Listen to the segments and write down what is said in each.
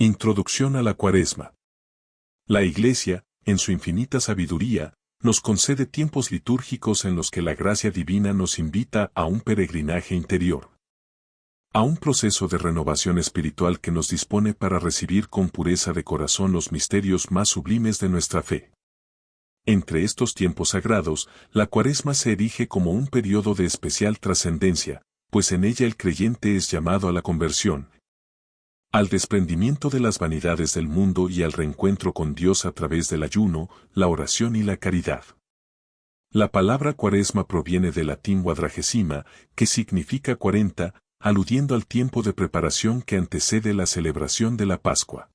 Introducción a la Cuaresma. La Iglesia, en su infinita sabiduría, nos concede tiempos litúrgicos en los que la gracia divina nos invita a un peregrinaje interior, a un proceso de renovación espiritual que nos dispone para recibir con pureza de corazón los misterios más sublimes de nuestra fe. Entre estos tiempos sagrados, la Cuaresma se erige como un periodo de especial trascendencia, pues en ella el creyente es llamado a la conversión, al desprendimiento de las vanidades del mundo y al reencuentro con Dios a través del ayuno, la oración y la caridad. La palabra Cuaresma proviene del latín quadragesima, que significa 40, aludiendo al tiempo de preparación que antecede la celebración de la Pascua.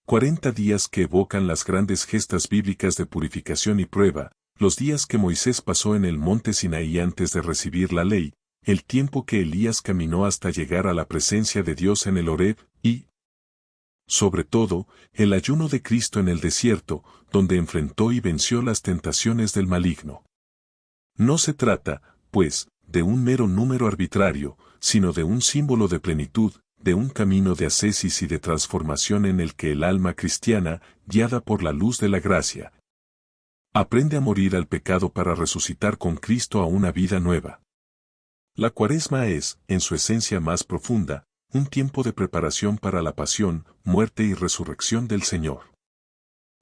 40 días que evocan las grandes gestas bíblicas de purificación y prueba, los días que Moisés pasó en el monte Sinaí antes de recibir la ley, el tiempo que Elías caminó hasta llegar a la presencia de Dios en el Horeb, y, sobre todo, el ayuno de Cristo en el desierto, donde enfrentó y venció las tentaciones del maligno. No se trata, pues, de un mero número arbitrario, sino de un símbolo de plenitud, de un camino de ascesis y de transformación en el que el alma cristiana, guiada por la luz de la gracia, aprende a morir al pecado para resucitar con Cristo a una vida nueva. La Cuaresma es, en su esencia más profunda, un tiempo de preparación para la pasión, muerte y resurrección del Señor.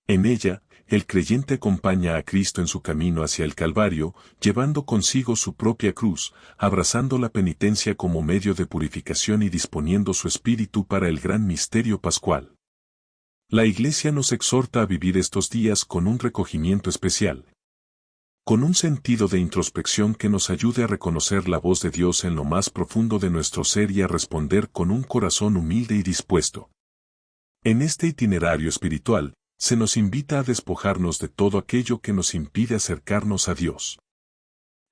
En ella, el creyente acompaña a Cristo en su camino hacia el Calvario, llevando consigo su propia cruz, abrazando la penitencia como medio de purificación y disponiendo su espíritu para el gran misterio pascual. La Iglesia nos exhorta a vivir estos días con un recogimiento especial, con un sentido de introspección que nos ayude a reconocer la voz de Dios en lo más profundo de nuestro ser y a responder con un corazón humilde y dispuesto. En este itinerario espiritual, se nos invita a despojarnos de todo aquello que nos impide acercarnos a Dios.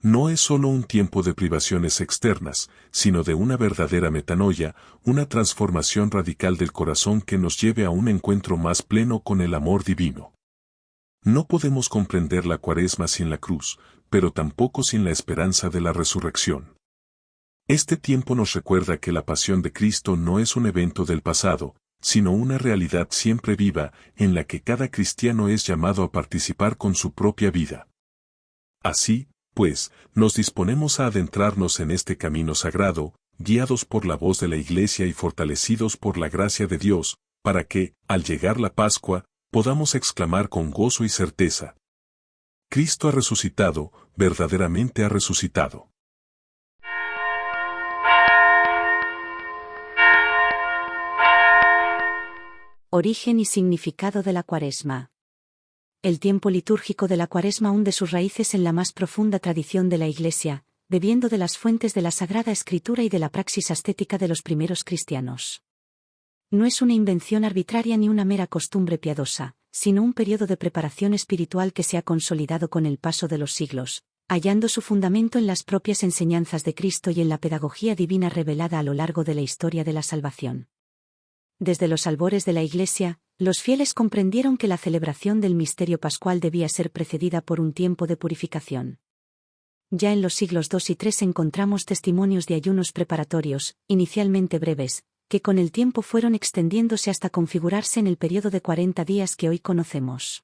No es solo un tiempo de privaciones externas, sino de una verdadera metanoia, una transformación radical del corazón que nos lleve a un encuentro más pleno con el amor divino. No podemos comprender la Cuaresma sin la cruz, pero tampoco sin la esperanza de la resurrección. Este tiempo nos recuerda que la pasión de Cristo no es un evento del pasado, sino una realidad siempre viva, en la que cada cristiano es llamado a participar con su propia vida. Así, pues, nos disponemos a adentrarnos en este camino sagrado, guiados por la voz de la Iglesia y fortalecidos por la gracia de Dios, para que, al llegar la Pascua, podamos exclamar con gozo y certeza: Cristo ha resucitado, verdaderamente ha resucitado. Origen y significado de la Cuaresma. El tiempo litúrgico de la Cuaresma hunde sus raíces en la más profunda tradición de la Iglesia, bebiendo de las fuentes de la Sagrada Escritura y de la praxis ascética de los primeros cristianos. No es una invención arbitraria ni una mera costumbre piadosa, sino un periodo de preparación espiritual que se ha consolidado con el paso de los siglos, hallando su fundamento en las propias enseñanzas de Cristo y en la pedagogía divina revelada a lo largo de la historia de la salvación. Desde los albores de la Iglesia, los fieles comprendieron que la celebración del misterio pascual debía ser precedida por un tiempo de purificación. Ya en los siglos II y III encontramos testimonios de ayunos preparatorios, inicialmente breves, que con el tiempo fueron extendiéndose hasta configurarse en el periodo de 40 días que hoy conocemos.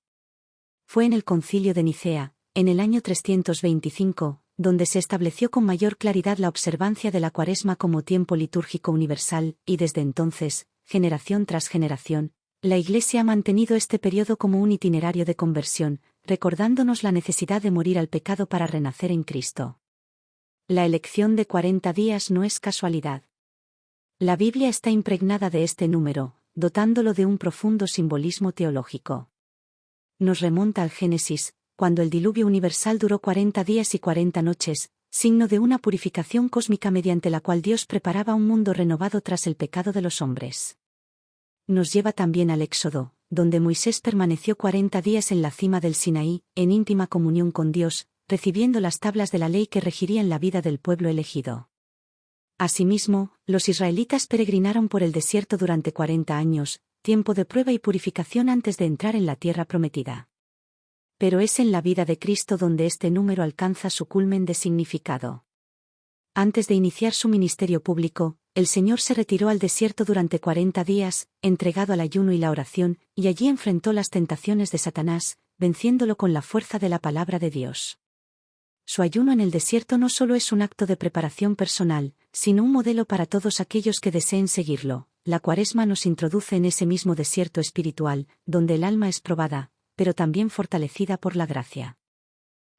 Fue en el Concilio de Nicea, en el año 325, donde se estableció con mayor claridad la observancia de la Cuaresma como tiempo litúrgico universal, y desde entonces, generación tras generación, la Iglesia ha mantenido este periodo como un itinerario de conversión, recordándonos la necesidad de morir al pecado para renacer en Cristo. La elección de 40 días no es casualidad. La Biblia está impregnada de este número, dotándolo de un profundo simbolismo teológico. Nos remonta al Génesis, cuando el diluvio universal duró 40 días y 40 noches, signo de una purificación cósmica mediante la cual Dios preparaba un mundo renovado tras el pecado de los hombres. Nos lleva también al Éxodo, donde Moisés permaneció 40 días en la cima del Sinaí, en íntima comunión con Dios, recibiendo las tablas de la ley que regirían la vida del pueblo elegido. Asimismo, los israelitas peregrinaron por el desierto durante 40 años, tiempo de prueba y purificación antes de entrar en la tierra prometida. Pero es en la vida de Cristo donde este número alcanza su culmen de significado. Antes de iniciar su ministerio público, el Señor se retiró al desierto durante 40 días, entregado al ayuno y la oración, y allí enfrentó las tentaciones de Satanás, venciéndolo con la fuerza de la palabra de Dios. Su ayuno en el desierto no solo es un acto de preparación personal, sino un modelo para todos aquellos que deseen seguirlo. La Cuaresma nos introduce en ese mismo desierto espiritual, donde el alma es probada, pero también fortalecida por la gracia.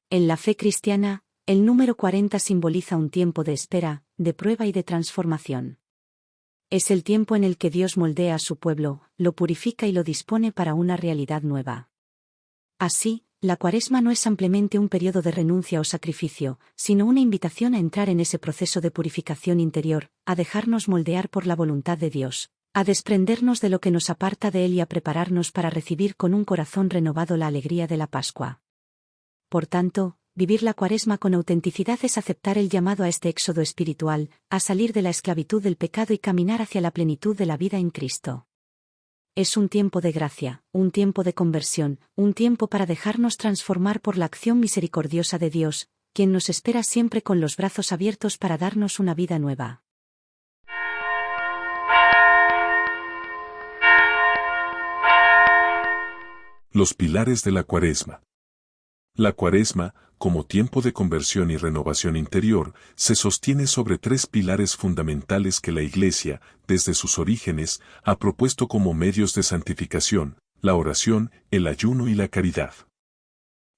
En la fe cristiana, el número 40 simboliza un tiempo de espera, de prueba y de transformación. Es el tiempo en el que Dios moldea a su pueblo, lo purifica y lo dispone para una realidad nueva. Así, la Cuaresma no es simplemente un periodo de renuncia o sacrificio, sino una invitación a entrar en ese proceso de purificación interior, a dejarnos moldear por la voluntad de Dios, a desprendernos de lo que nos aparta de Él y a prepararnos para recibir con un corazón renovado la alegría de la Pascua. Por tanto, vivir la Cuaresma con autenticidad es aceptar el llamado a este éxodo espiritual, a salir de la esclavitud del pecado y caminar hacia la plenitud de la vida en Cristo. Es un tiempo de gracia, un tiempo de conversión, un tiempo para dejarnos transformar por la acción misericordiosa de Dios, quien nos espera siempre con los brazos abiertos para darnos una vida nueva. Los pilares de la Cuaresma. La Cuaresma, como tiempo de conversión y renovación interior, se sostiene sobre tres pilares fundamentales que la Iglesia, desde sus orígenes, ha propuesto como medios de santificación: la oración, el ayuno y la caridad.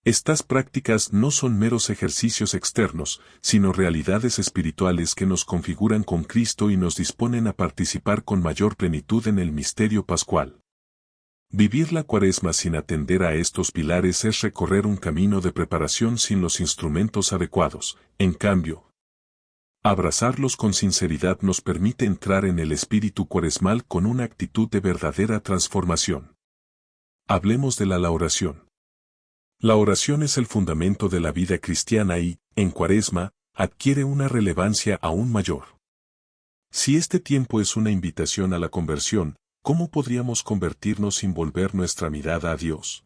Estas prácticas no son meros ejercicios externos, sino realidades espirituales que nos configuran con Cristo y nos disponen a participar con mayor plenitud en el misterio pascual. Vivir la Cuaresma sin atender a estos pilares es recorrer un camino de preparación sin los instrumentos adecuados. En cambio, abrazarlos con sinceridad nos permite entrar en el espíritu cuaresmal con una actitud de verdadera transformación. Hablemos de la oración. La oración es el fundamento de la vida cristiana y, en Cuaresma, adquiere una relevancia aún mayor. Si este tiempo es una invitación a la conversión, ¿cómo podríamos convertirnos sin volver nuestra mirada a Dios?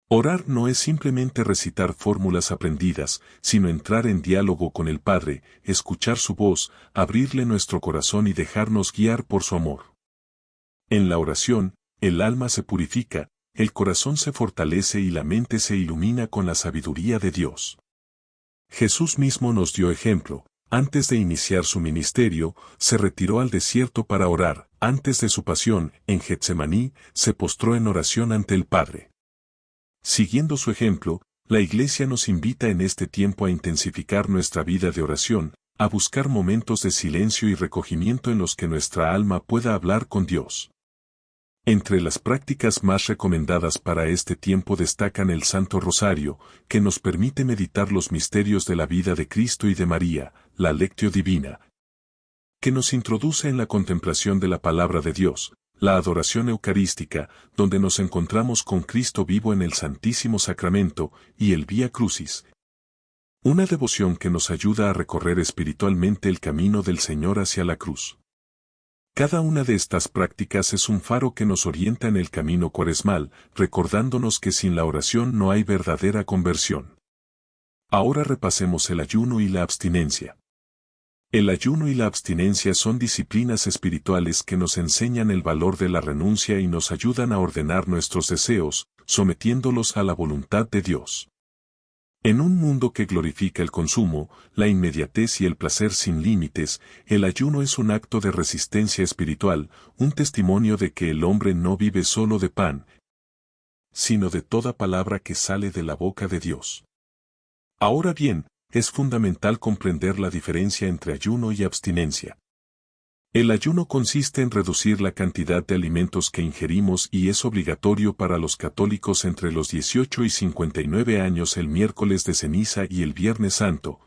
Orar no es simplemente recitar fórmulas aprendidas, sino entrar en diálogo con el Padre, escuchar su voz, abrirle nuestro corazón y dejarnos guiar por su amor. En la oración, el alma se purifica, el corazón se fortalece y la mente se ilumina con la sabiduría de Dios. Jesús mismo nos dio ejemplo. Antes de iniciar su ministerio, se retiró al desierto para orar. Antes de su pasión, en Getsemaní, se postró en oración ante el Padre. Siguiendo su ejemplo, la Iglesia nos invita en este tiempo a intensificar nuestra vida de oración, a buscar momentos de silencio y recogimiento en los que nuestra alma pueda hablar con Dios. Entre las prácticas más recomendadas para este tiempo destacan el Santo Rosario, que nos permite meditar los misterios de la vida de Cristo y de María, la Lectio Divina, que nos introduce en la contemplación de la palabra de Dios, la adoración eucarística, donde nos encontramos con Cristo vivo en el Santísimo Sacramento, y el Vía Crucis. Una devoción que nos ayuda a recorrer espiritualmente el camino del Señor hacia la cruz. Cada una de estas prácticas es un faro que nos orienta en el camino cuaresmal, recordándonos que sin la oración no hay verdadera conversión. Ahora repasemos el ayuno y la abstinencia. El ayuno y la abstinencia son disciplinas espirituales que nos enseñan el valor de la renuncia y nos ayudan a ordenar nuestros deseos, sometiéndolos a la voluntad de Dios. En un mundo que glorifica el consumo, la inmediatez y el placer sin límites, el ayuno es un acto de resistencia espiritual, un testimonio de que el hombre no vive solo de pan, sino de toda palabra que sale de la boca de Dios. Ahora bien, es fundamental comprender la diferencia entre ayuno y abstinencia. El ayuno consiste en reducir la cantidad de alimentos que ingerimos y es obligatorio para los católicos entre los 18 y 59 años el miércoles de ceniza y el Viernes Santo,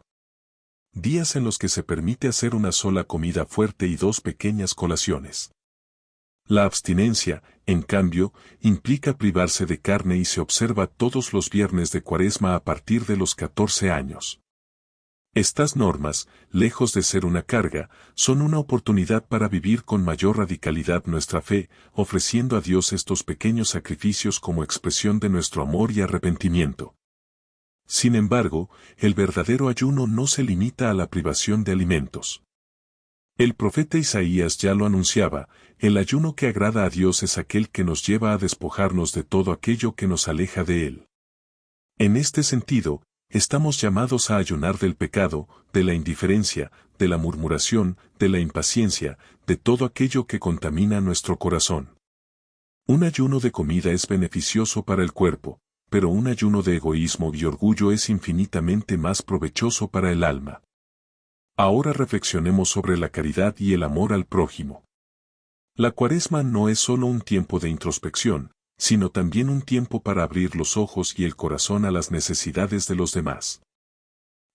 días en los que se permite hacer una sola comida fuerte y 2 pequeñas colaciones. La abstinencia, en cambio, implica privarse de carne y se observa todos los viernes de Cuaresma a partir de los 14 años. Estas normas, lejos de ser una carga, son una oportunidad para vivir con mayor radicalidad nuestra fe, ofreciendo a Dios estos pequeños sacrificios como expresión de nuestro amor y arrepentimiento. Sin embargo, el verdadero ayuno no se limita a la privación de alimentos. El profeta Isaías ya lo anunciaba, el ayuno que agrada a Dios es aquel que nos lleva a despojarnos de todo aquello que nos aleja de Él. En este sentido, estamos llamados a ayunar del pecado, de la indiferencia, de la murmuración, de la impaciencia, de todo aquello que contamina nuestro corazón. Un ayuno de comida es beneficioso para el cuerpo, pero un ayuno de egoísmo y orgullo es infinitamente más provechoso para el alma. Ahora reflexionemos sobre la caridad y el amor al prójimo. La Cuaresma no es solo un tiempo de introspección, sino también un tiempo para abrir los ojos y el corazón a las necesidades de los demás.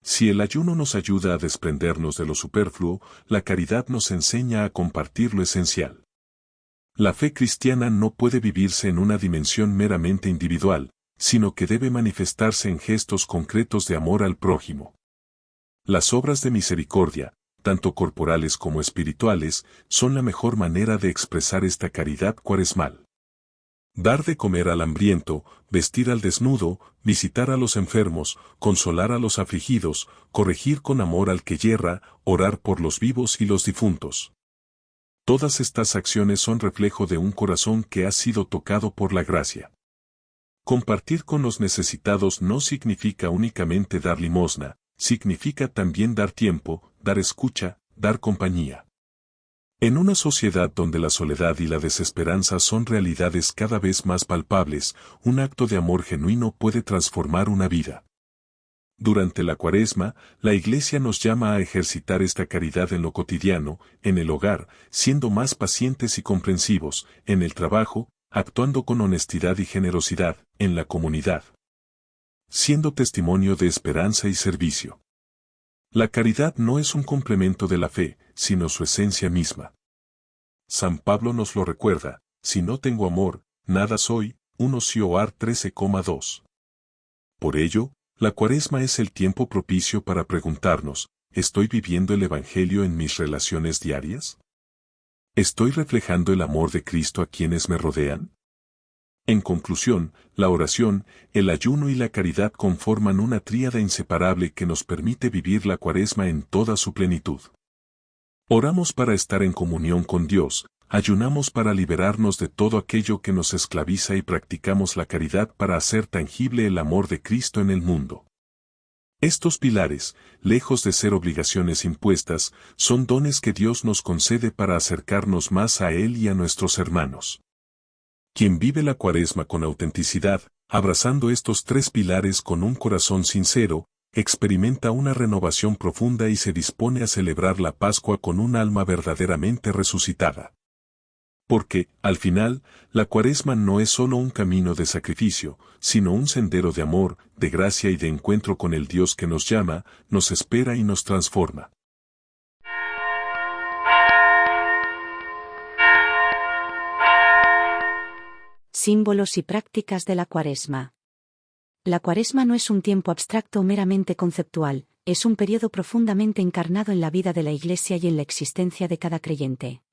Si el ayuno nos ayuda a desprendernos de lo superfluo, la caridad nos enseña a compartir lo esencial. La fe cristiana no puede vivirse en una dimensión meramente individual, sino que debe manifestarse en gestos concretos de amor al prójimo. Las obras de misericordia, tanto corporales como espirituales, son la mejor manera de expresar esta caridad cuaresmal. Dar de comer al hambriento, vestir al desnudo, visitar a los enfermos, consolar a los afligidos, corregir con amor al que yerra, orar por los vivos y los difuntos. Todas estas acciones son reflejo de un corazón que ha sido tocado por la gracia. Compartir con los necesitados no significa únicamente dar limosna, significa también dar tiempo, dar escucha, dar compañía. En una sociedad donde la soledad y la desesperanza son realidades cada vez más palpables, un acto de amor genuino puede transformar una vida. Durante la Cuaresma, la Iglesia nos llama a ejercitar esta caridad en lo cotidiano, en el hogar, siendo más pacientes y comprensivos, en el trabajo, actuando con honestidad y generosidad, en la comunidad, siendo testimonio de esperanza y servicio. La caridad no es un complemento de la fe, sino su esencia misma. San Pablo nos lo recuerda, si no tengo amor, nada soy, 1 Cor 13,2. Por ello, la Cuaresma es el tiempo propicio para preguntarnos, ¿estoy viviendo el Evangelio en mis relaciones diarias? ¿Estoy reflejando el amor de Cristo a quienes me rodean? En conclusión, la oración, el ayuno y la caridad conforman una tríada inseparable que nos permite vivir la Cuaresma en toda su plenitud. Oramos para estar en comunión con Dios, ayunamos para liberarnos de todo aquello que nos esclaviza y practicamos la caridad para hacer tangible el amor de Cristo en el mundo. Estos pilares, lejos de ser obligaciones impuestas, son dones que Dios nos concede para acercarnos más a Él y a nuestros hermanos. Quien vive la Cuaresma con autenticidad, abrazando estos tres pilares con un corazón sincero, experimenta una renovación profunda y se dispone a celebrar la Pascua con un alma verdaderamente resucitada. Porque, al final, la Cuaresma no es solo un camino de sacrificio, sino un sendero de amor, de gracia y de encuentro con el Dios que nos llama, nos espera y nos transforma. Símbolos y prácticas de la Cuaresma. La Cuaresma no es un tiempo abstracto o meramente conceptual, es un periodo profundamente encarnado en la vida de la Iglesia y en la existencia de cada creyente.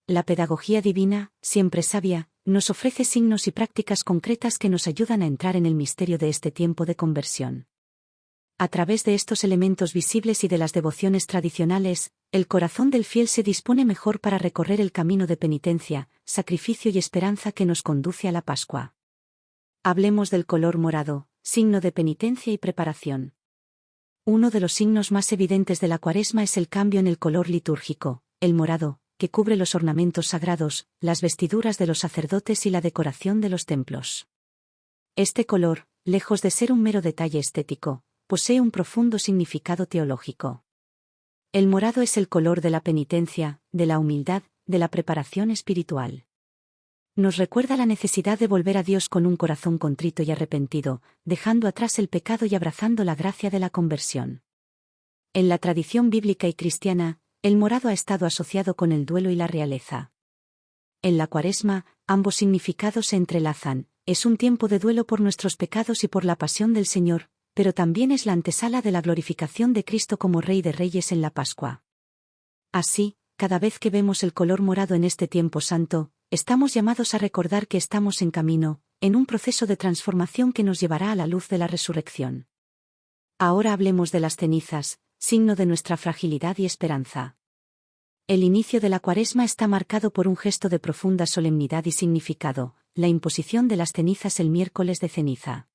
La pedagogía divina, siempre sabia, nos ofrece signos y prácticas concretas que nos ayudan a entrar en el misterio de este tiempo de conversión. A través de estos elementos visibles y de las devociones tradicionales, el corazón del fiel se dispone mejor para recorrer el camino de penitencia, sacrificio y esperanza que nos conduce a la Pascua. Hablemos del color morado, signo de penitencia y preparación. Uno de los signos más evidentes de la Cuaresma es el cambio en el color litúrgico, el morado, que cubre los ornamentos sagrados, las vestiduras de los sacerdotes y la decoración de los templos. Este color, lejos de ser un mero detalle estético, posee un profundo significado teológico. El morado es el color de la penitencia, de la humildad, de la preparación espiritual. Nos recuerda la necesidad de volver a Dios con un corazón contrito y arrepentido, dejando atrás el pecado y abrazando la gracia de la conversión. En la tradición bíblica y cristiana, el morado ha estado asociado con el duelo y la realeza. En la Cuaresma, ambos significados se entrelazan, es un tiempo de duelo por nuestros pecados y por la pasión del Señor, pero también es la antesala de la glorificación de Cristo como Rey de Reyes en la Pascua. Así, cada vez que vemos el color morado en este tiempo santo, estamos llamados a recordar que estamos en camino, en un proceso de transformación que nos llevará a la luz de la resurrección. Ahora hablemos de las cenizas, signo de nuestra fragilidad y esperanza. El inicio de la Cuaresma está marcado por un gesto de profunda solemnidad y significado, la imposición de las cenizas el miércoles de ceniza.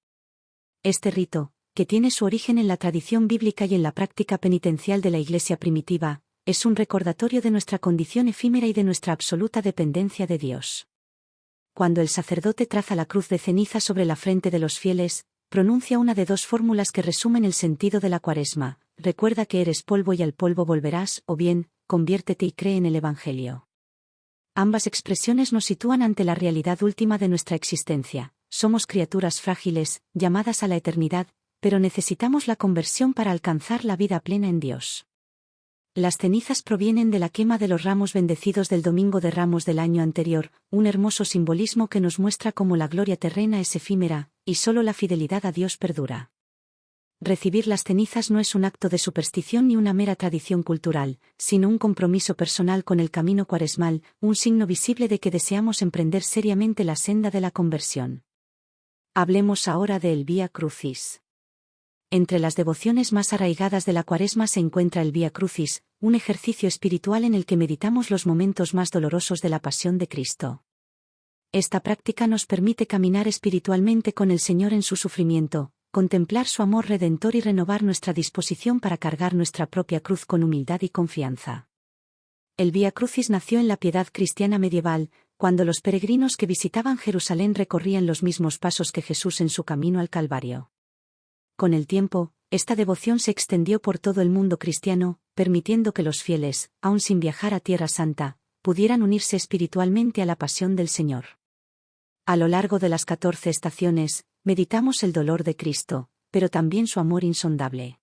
Este rito, que tiene su origen en la tradición bíblica y en la práctica penitencial de la Iglesia primitiva, es un recordatorio de nuestra condición efímera y de nuestra absoluta dependencia de Dios. Cuando el sacerdote traza la cruz de ceniza sobre la frente de los fieles, pronuncia una de dos fórmulas que resumen el sentido de la Cuaresma: recuerda que eres polvo y al polvo volverás, o bien, conviértete y cree en el Evangelio. Ambas expresiones nos sitúan ante la realidad última de nuestra existencia. Somos criaturas frágiles, llamadas a la eternidad, pero necesitamos la conversión para alcanzar la vida plena en Dios. Las cenizas provienen de la quema de los ramos bendecidos del Domingo de Ramos del año anterior, un hermoso simbolismo que nos muestra cómo la gloria terrena es efímera, y solo la fidelidad a Dios perdura. Recibir las cenizas no es un acto de superstición ni una mera tradición cultural, sino un compromiso personal con el camino cuaresmal, un signo visible de que deseamos emprender seriamente la senda de la conversión. Hablemos ahora del Vía Crucis. Entre las devociones más arraigadas de la Cuaresma se encuentra el Vía Crucis, un ejercicio espiritual en el que meditamos los momentos más dolorosos de la pasión de Cristo. Esta práctica nos permite caminar espiritualmente con el Señor en su sufrimiento, contemplar su amor redentor y renovar nuestra disposición para cargar nuestra propia cruz con humildad y confianza. El Vía Crucis nació en la piedad cristiana medieval, cuando los peregrinos que visitaban Jerusalén recorrían los mismos pasos que Jesús en su camino al Calvario. Con el tiempo, esta devoción se extendió por todo el mundo cristiano, permitiendo que los fieles, aun sin viajar a Tierra Santa, pudieran unirse espiritualmente a la pasión del Señor. A lo largo de las 14 estaciones, meditamos el dolor de Cristo, pero también su amor insondable.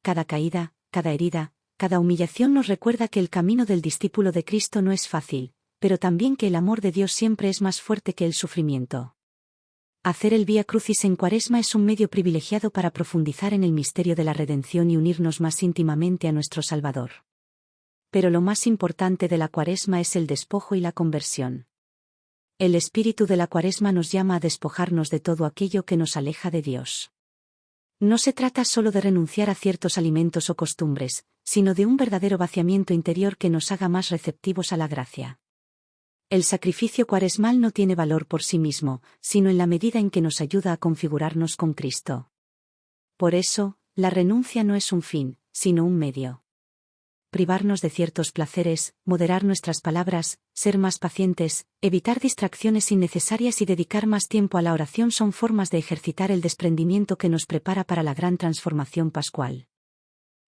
Cada caída, cada herida, cada humillación nos recuerda que el camino del discípulo de Cristo no es fácil, pero también que el amor de Dios siempre es más fuerte que el sufrimiento. Hacer el Vía Crucis en Cuaresma es un medio privilegiado para profundizar en el misterio de la redención y unirnos más íntimamente a nuestro Salvador. Pero lo más importante de la Cuaresma es el despojo y la conversión. El espíritu de la Cuaresma nos llama a despojarnos de todo aquello que nos aleja de Dios. No se trata solo de renunciar a ciertos alimentos o costumbres, sino de un verdadero vaciamiento interior que nos haga más receptivos a la gracia. El sacrificio cuaresmal no tiene valor por sí mismo, sino en la medida en que nos ayuda a configurarnos con Cristo. Por eso, la renuncia no es un fin, sino un medio. Privarnos de ciertos placeres, moderar nuestras palabras, ser más pacientes, evitar distracciones innecesarias y dedicar más tiempo a la oración son formas de ejercitar el desprendimiento que nos prepara para la gran transformación pascual.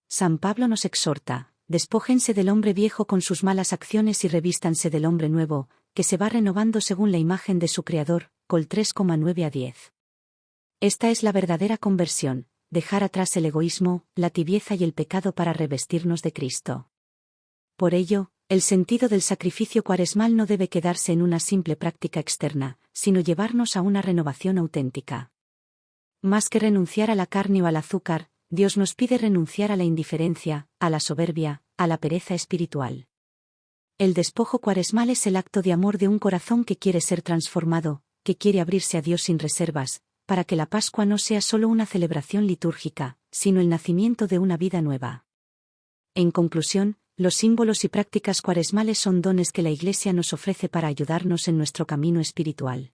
San Pablo nos exhorta: despójense del hombre viejo con sus malas acciones y revístanse del hombre nuevo, que se va renovando según la imagen de su Creador. Col 3,9-10. Esta es la verdadera conversión, dejar atrás el egoísmo, la tibieza y el pecado para revestirnos de Cristo. Por ello, el sentido del sacrificio cuaresmal no debe quedarse en una simple práctica externa, sino llevarnos a una renovación auténtica. Más que renunciar a la carne o al azúcar, Dios nos pide renunciar a la indiferencia, a la soberbia, a la pereza espiritual. El despojo cuaresmal es el acto de amor de un corazón que quiere ser transformado, que quiere abrirse a Dios sin reservas, para que la Pascua no sea solo una celebración litúrgica, sino el nacimiento de una vida nueva. En conclusión, los símbolos y prácticas cuaresmales son dones que la Iglesia nos ofrece para ayudarnos en nuestro camino espiritual.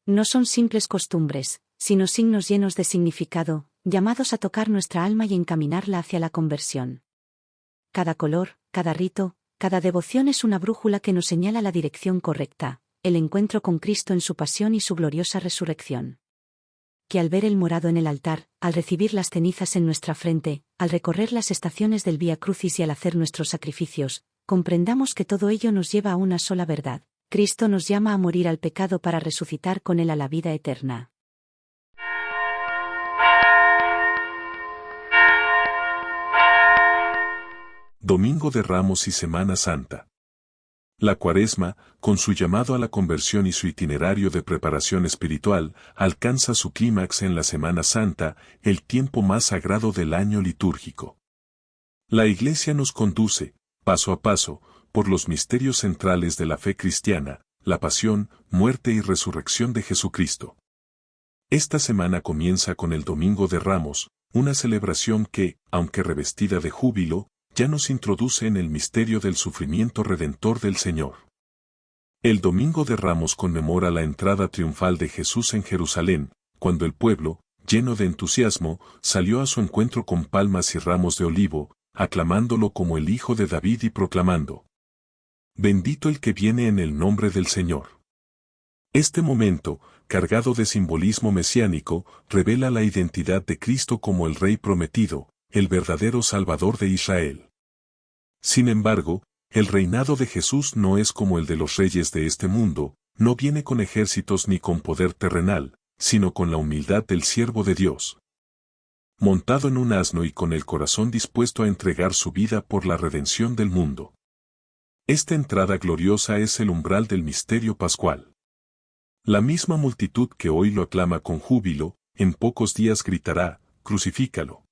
No son simples costumbres, sino signos llenos de significado, llamados a tocar nuestra alma y encaminarla hacia la conversión. Cada color, cada rito, cada devoción es una brújula que nos señala la dirección correcta, el encuentro con Cristo en su pasión y su gloriosa resurrección. Que al ver el morado en el altar, al recibir las cenizas en nuestra frente, al recorrer las estaciones del Vía Crucis y al hacer nuestros sacrificios, comprendamos que todo ello nos lleva a una sola verdad: Cristo nos llama a morir al pecado para resucitar con él a la vida eterna. Domingo de Ramos y Semana Santa. La Cuaresma, con su llamado a la conversión y su itinerario de preparación espiritual, alcanza su clímax en la Semana Santa, el tiempo más sagrado del año litúrgico. La Iglesia nos conduce, paso a paso, por los misterios centrales de la fe cristiana, la pasión, muerte y resurrección de Jesucristo. Esta semana comienza con el Domingo de Ramos, una celebración que, aunque revestida de júbilo, ya nos introduce en el misterio del sufrimiento redentor del Señor. El Domingo de Ramos conmemora la entrada triunfal de Jesús en Jerusalén, cuando el pueblo, lleno de entusiasmo, salió a su encuentro con palmas y ramos de olivo, aclamándolo como el Hijo de David y proclamando: «Bendito el que viene en el nombre del Señor». Este momento, cargado de simbolismo mesiánico, revela la identidad de Cristo como el Rey prometido, el verdadero Salvador de Israel. Sin embargo, el reinado de Jesús no es como el de los reyes de este mundo, no viene con ejércitos ni con poder terrenal, sino con la humildad del siervo de Dios. Montado en un asno y con el corazón dispuesto a entregar su vida por la redención del mundo. Esta entrada gloriosa es el umbral del misterio pascual. La misma multitud que hoy lo aclama con júbilo, en pocos días gritará: «Crucifícalo».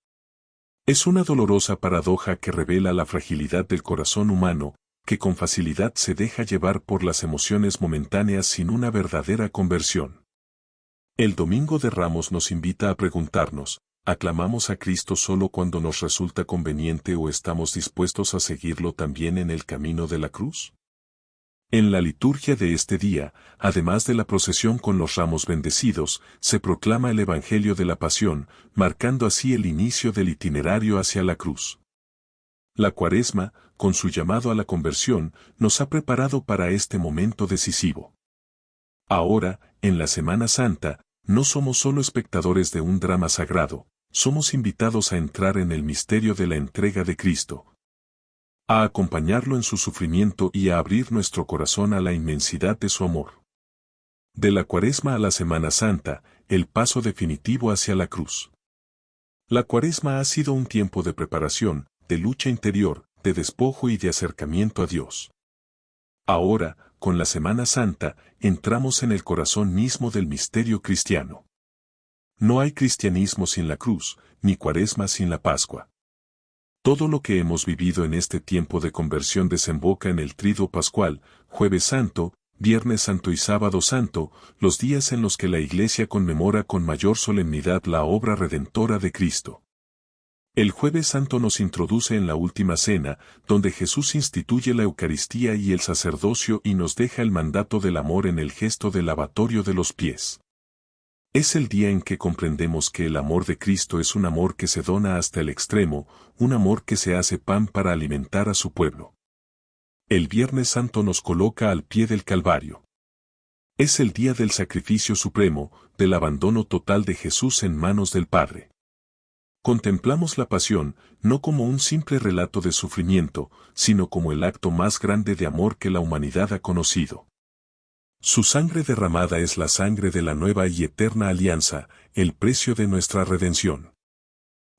Es una dolorosa paradoja que revela la fragilidad del corazón humano, que con facilidad se deja llevar por las emociones momentáneas sin una verdadera conversión. El Domingo de Ramos nos invita a preguntarnos: ¿aclamamos a Cristo solo cuando nos resulta conveniente o estamos dispuestos a seguirlo también en el camino de la cruz? En la liturgia de este día, además de la procesión con los ramos bendecidos, se proclama el Evangelio de la Pasión, marcando así el inicio del itinerario hacia la cruz. La Cuaresma, con su llamado a la conversión, nos ha preparado para este momento decisivo. Ahora, en la Semana Santa, no somos solo espectadores de un drama sagrado, somos invitados a entrar en el misterio de la entrega de Cristo, a acompañarlo en su sufrimiento y a abrir nuestro corazón a la inmensidad de su amor. De la Cuaresma a la Semana Santa, el paso definitivo hacia la cruz. La Cuaresma ha sido un tiempo de preparación, de lucha interior, de despojo y de acercamiento a Dios. Ahora, con la Semana Santa, entramos en el corazón mismo del misterio cristiano. No hay cristianismo sin la cruz, ni Cuaresma sin la Pascua. Todo lo que hemos vivido en este tiempo de conversión desemboca en el Triduo Pascual, Jueves Santo, Viernes Santo y Sábado Santo, los días en los que la Iglesia conmemora con mayor solemnidad la obra redentora de Cristo. El Jueves Santo nos introduce en la Última Cena, donde Jesús instituye la Eucaristía y el sacerdocio y nos deja el mandato del amor en el gesto del lavatorio de los pies. Es el día en que comprendemos que el amor de Cristo es un amor que se dona hasta el extremo, un amor que se hace pan para alimentar a su pueblo. El Viernes Santo nos coloca al pie del Calvario. Es el día del sacrificio supremo, del abandono total de Jesús en manos del Padre. Contemplamos la pasión, no como un simple relato de sufrimiento, sino como el acto más grande de amor que la humanidad ha conocido. Su sangre derramada es la sangre de la nueva y eterna alianza, el precio de nuestra redención.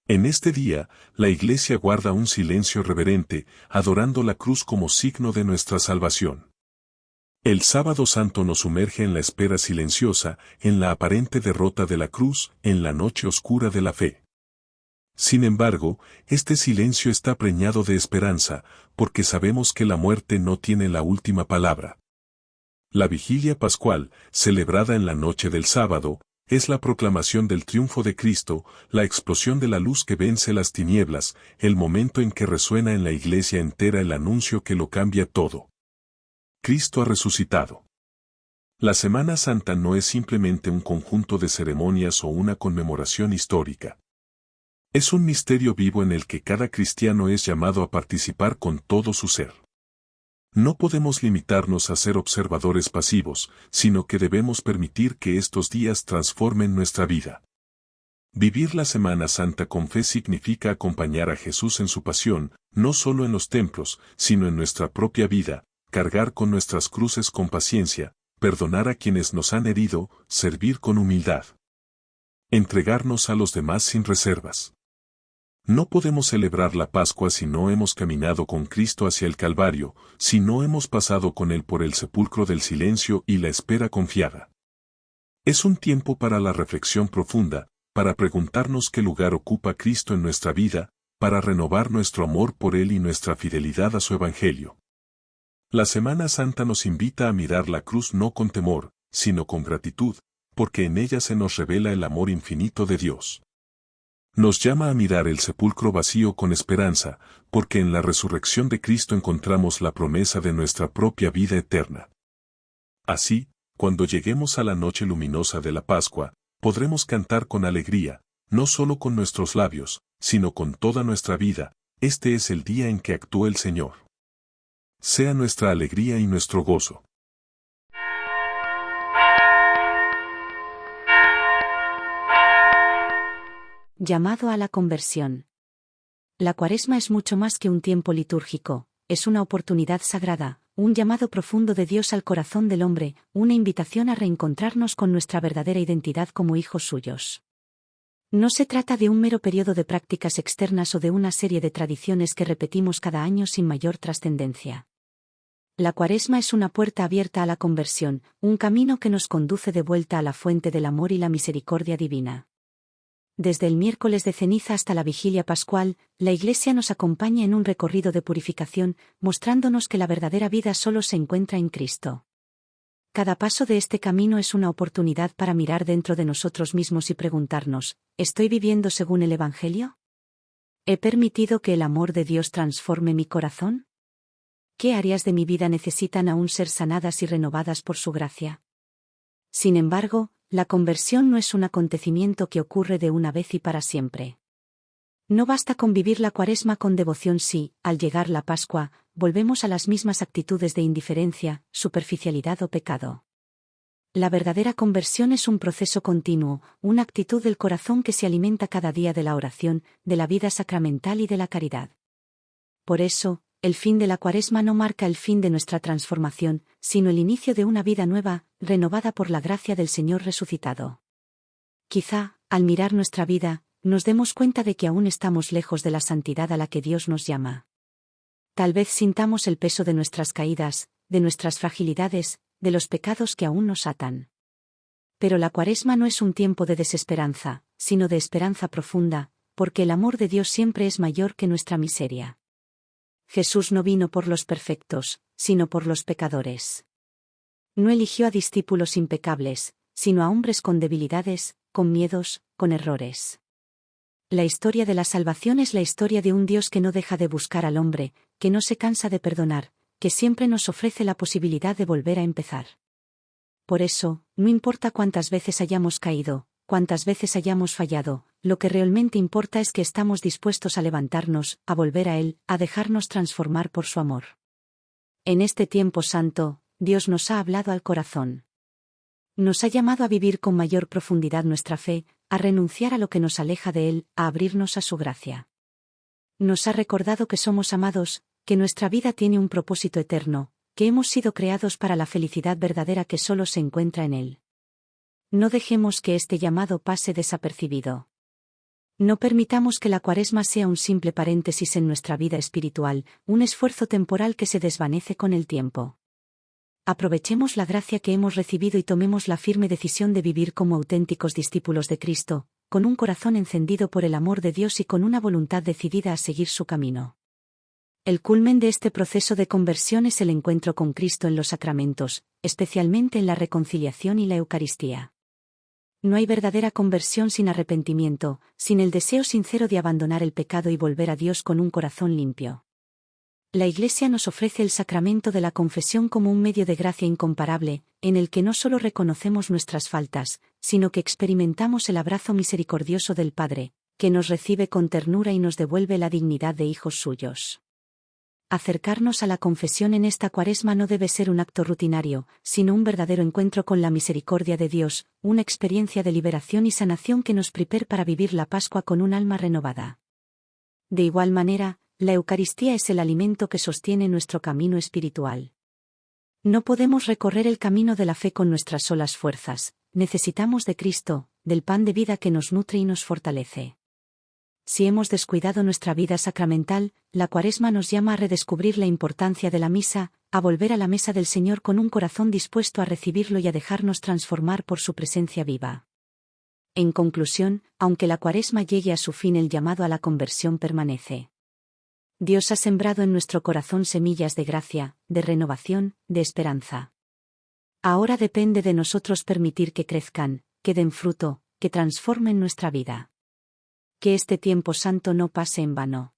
En este día, la Iglesia guarda un silencio reverente, adorando la cruz como signo de nuestra salvación. El Sábado Santo nos sumerge en la espera silenciosa, en la aparente derrota de la cruz, en la noche oscura de la fe. Sin embargo, este silencio está preñado de esperanza, porque sabemos que la muerte no tiene la última palabra. La vigilia pascual, celebrada en la noche del sábado, es la proclamación del triunfo de Cristo, la explosión de la luz que vence las tinieblas, el momento en que resuena en la Iglesia entera el anuncio que lo cambia todo. Cristo ha resucitado. La Semana Santa no es simplemente un conjunto de ceremonias o una conmemoración histórica. Es un misterio vivo en el que cada cristiano es llamado a participar con todo su ser. No podemos limitarnos a ser observadores pasivos, sino que debemos permitir que estos días transformen nuestra vida. Vivir la Semana Santa con fe significa acompañar a Jesús en su pasión, no solo en los templos, sino en nuestra propia vida, cargar con nuestras cruces con paciencia, perdonar a quienes nos han herido, servir con humildad. Entregarnos a los demás sin reservas. No podemos celebrar la Pascua si no hemos caminado con Cristo hacia el Calvario, si no hemos pasado con Él por el sepulcro del silencio y la espera confiada. Es un tiempo para la reflexión profunda, para preguntarnos qué lugar ocupa Cristo en nuestra vida, para renovar nuestro amor por Él y nuestra fidelidad a su Evangelio. La Semana Santa nos invita a mirar la cruz no con temor, sino con gratitud, porque en ella se nos revela el amor infinito de Dios. Nos llama a mirar el sepulcro vacío con esperanza, porque en la resurrección de Cristo encontramos la promesa de nuestra propia vida eterna. Así, cuando lleguemos a la noche luminosa de la Pascua, podremos cantar con alegría, no solo con nuestros labios, sino con toda nuestra vida. Este es el día en que actuó el Señor. Sea nuestra alegría y nuestro gozo. Llamado a la conversión. La Cuaresma es mucho más que un tiempo litúrgico, es una oportunidad sagrada, un llamado profundo de Dios al corazón del hombre, una invitación a reencontrarnos con nuestra verdadera identidad como hijos suyos. No se trata de un mero periodo de prácticas externas o de una serie de tradiciones que repetimos cada año sin mayor trascendencia. La Cuaresma es una puerta abierta a la conversión, un camino que nos conduce de vuelta a la fuente del amor y la misericordia divina. Desde el miércoles de ceniza hasta la vigilia pascual, la Iglesia nos acompaña en un recorrido de purificación, mostrándonos que la verdadera vida solo se encuentra en Cristo. Cada paso de este camino es una oportunidad para mirar dentro de nosotros mismos y preguntarnos, ¿estoy viviendo según el Evangelio? ¿He permitido que el amor de Dios transforme mi corazón? ¿Qué áreas de mi vida necesitan aún ser sanadas y renovadas por su gracia? Sin embargo, la conversión no es un acontecimiento que ocurre de una vez y para siempre. No basta con vivir la Cuaresma con devoción si, al llegar la Pascua, volvemos a las mismas actitudes de indiferencia, superficialidad o pecado. La verdadera conversión es un proceso continuo, una actitud del corazón que se alimenta cada día de la oración, de la vida sacramental y de la caridad. Por eso, el fin de la Cuaresma no marca el fin de nuestra transformación, sino el inicio de una vida nueva, renovada por la gracia del Señor resucitado. Quizá, al mirar nuestra vida, nos demos cuenta de que aún estamos lejos de la santidad a la que Dios nos llama. Tal vez sintamos el peso de nuestras caídas, de nuestras fragilidades, de los pecados que aún nos atan. Pero la Cuaresma no es un tiempo de desesperanza, sino de esperanza profunda, porque el amor de Dios siempre es mayor que nuestra miseria. Jesús no vino por los perfectos, sino por los pecadores. No eligió a discípulos impecables, sino a hombres con debilidades, con miedos, con errores. La historia de la salvación es la historia de un Dios que no deja de buscar al hombre, que no se cansa de perdonar, que siempre nos ofrece la posibilidad de volver a empezar. Por eso, no importa cuántas veces hayamos caído, cuántas veces hayamos fallado, lo que realmente importa es que estamos dispuestos a levantarnos, a volver a Él, a dejarnos transformar por su amor. En este tiempo santo, Dios nos ha hablado al corazón. Nos ha llamado a vivir con mayor profundidad nuestra fe, a renunciar a lo que nos aleja de Él, a abrirnos a su gracia. Nos ha recordado que somos amados, que nuestra vida tiene un propósito eterno, que hemos sido creados para la felicidad verdadera que solo se encuentra en Él. No dejemos que este llamado pase desapercibido. No permitamos que la Cuaresma sea un simple paréntesis en nuestra vida espiritual, un esfuerzo temporal que se desvanece con el tiempo. Aprovechemos la gracia que hemos recibido y tomemos la firme decisión de vivir como auténticos discípulos de Cristo, con un corazón encendido por el amor de Dios y con una voluntad decidida a seguir su camino. El culmen de este proceso de conversión es el encuentro con Cristo en los sacramentos, especialmente en la reconciliación y la Eucaristía. No hay verdadera conversión sin arrepentimiento, sin el deseo sincero de abandonar el pecado y volver a Dios con un corazón limpio. La Iglesia nos ofrece el sacramento de la confesión como un medio de gracia incomparable, en el que no solo reconocemos nuestras faltas, sino que experimentamos el abrazo misericordioso del Padre, que nos recibe con ternura y nos devuelve la dignidad de hijos suyos. Acercarnos a la confesión en esta Cuaresma no debe ser un acto rutinario, sino un verdadero encuentro con la misericordia de Dios, una experiencia de liberación y sanación que nos prepara para vivir la Pascua con un alma renovada. De igual manera, la Eucaristía es el alimento que sostiene nuestro camino espiritual. No podemos recorrer el camino de la fe con nuestras solas fuerzas, necesitamos de Cristo, del pan de vida que nos nutre y nos fortalece. Si hemos descuidado nuestra vida sacramental, la Cuaresma nos llama a redescubrir la importancia de la misa, a volver a la mesa del Señor con un corazón dispuesto a recibirlo y a dejarnos transformar por su presencia viva. En conclusión, aunque la Cuaresma llegue a su fin, el llamado a la conversión permanece. Dios ha sembrado en nuestro corazón semillas de gracia, de renovación, de esperanza. Ahora depende de nosotros permitir que crezcan, que den fruto, que transformen nuestra vida. Que este tiempo santo no pase en vano.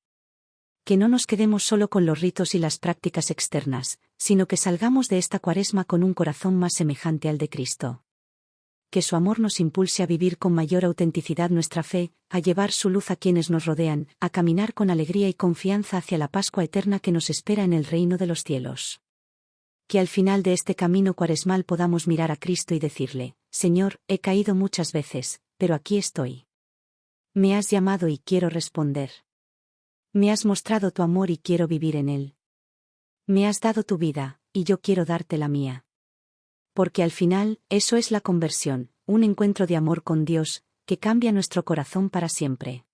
Que no nos quedemos solo con los ritos y las prácticas externas, sino que salgamos de esta Cuaresma con un corazón más semejante al de Cristo. Que su amor nos impulse a vivir con mayor autenticidad nuestra fe, a llevar su luz a quienes nos rodean, a caminar con alegría y confianza hacia la Pascua eterna que nos espera en el reino de los cielos. Que al final de este camino cuaresmal podamos mirar a Cristo y decirle: Señor, he caído muchas veces, pero aquí estoy. Me has llamado y quiero responder. Me has mostrado tu amor y quiero vivir en él. Me has dado tu vida, y yo quiero darte la mía. Porque al final, eso es la conversión, un encuentro de amor con Dios, que cambia nuestro corazón para siempre.